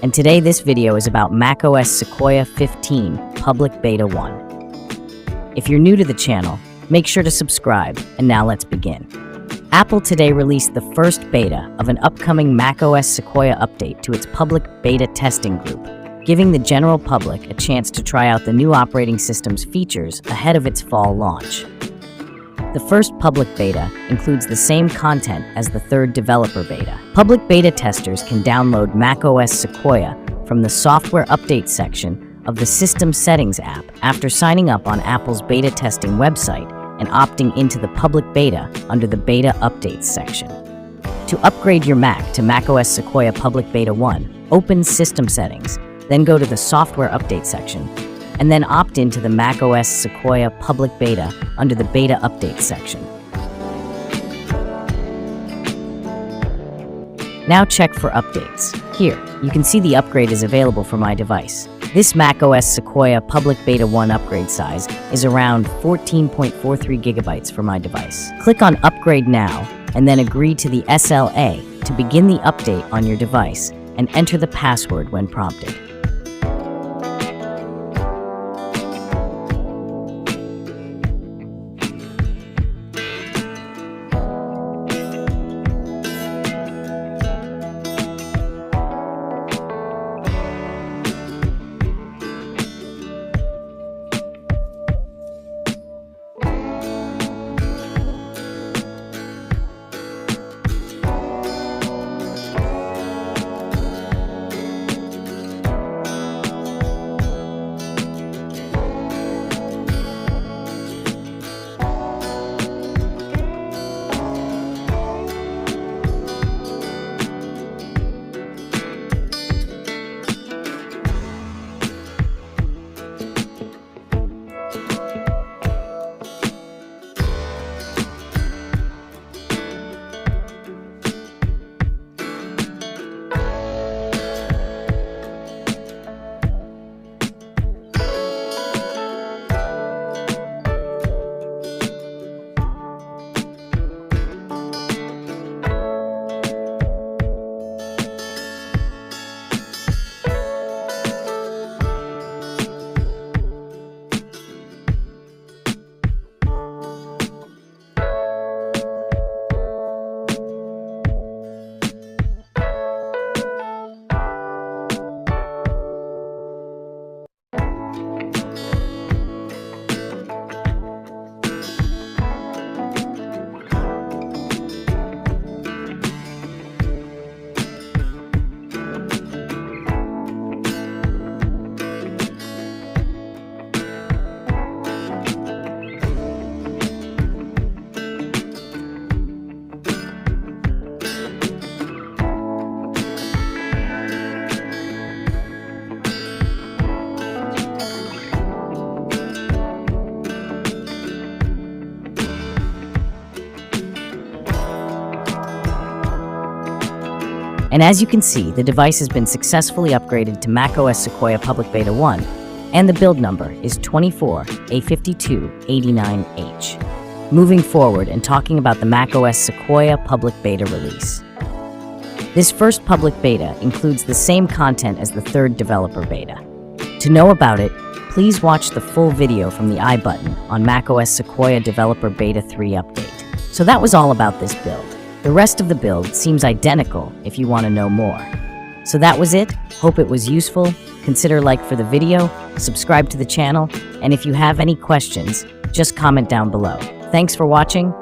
and today this video is about macOS Sequoia 15 Public Beta 1. If you're new to the channel, make sure to subscribe, and now let's begin. Apple today released the first beta of an upcoming macOS Sequoia update to its public beta testing group, giving the general public a chance to try out the new operating system's features ahead of its fall launch. The first public beta includes the same content as the third developer beta. Public beta testers can download macOS Sequoia from the Software Update section of the System Settings app after signing up on Apple's beta testing website and opting into the public beta under the Beta Updates section. To upgrade your Mac to macOS Sequoia Public Beta 1, open System Settings, then go to the Software Update section, and then opt into the macOS Sequoia Public Beta under the Beta Updates section. Now check for updates. Here, you can see the upgrade is available for my device. This macOS Sequoia Public Beta 1 upgrade size is around 14.43 gigabytes for my device. Click on Upgrade Now, and then agree to the SLA to begin the update on your device, and enter the password when prompted. And as you can see, the device has been successfully upgraded to macOS Sequoia Public Beta 1, and the build number is 24A5289H. Moving forward and talking about the macOS Sequoia Public Beta release. This first public beta includes the same content as the third developer beta. To know about it, please watch the full video from the I button on macOS Sequoia Developer Beta 3 update. So that was all about this build. The rest of the build seems identical if you want to know more. So that was it. Hope it was useful. Consider like for the video, subscribe to the channel, and if you have any questions, just comment down below. Thanks for watching.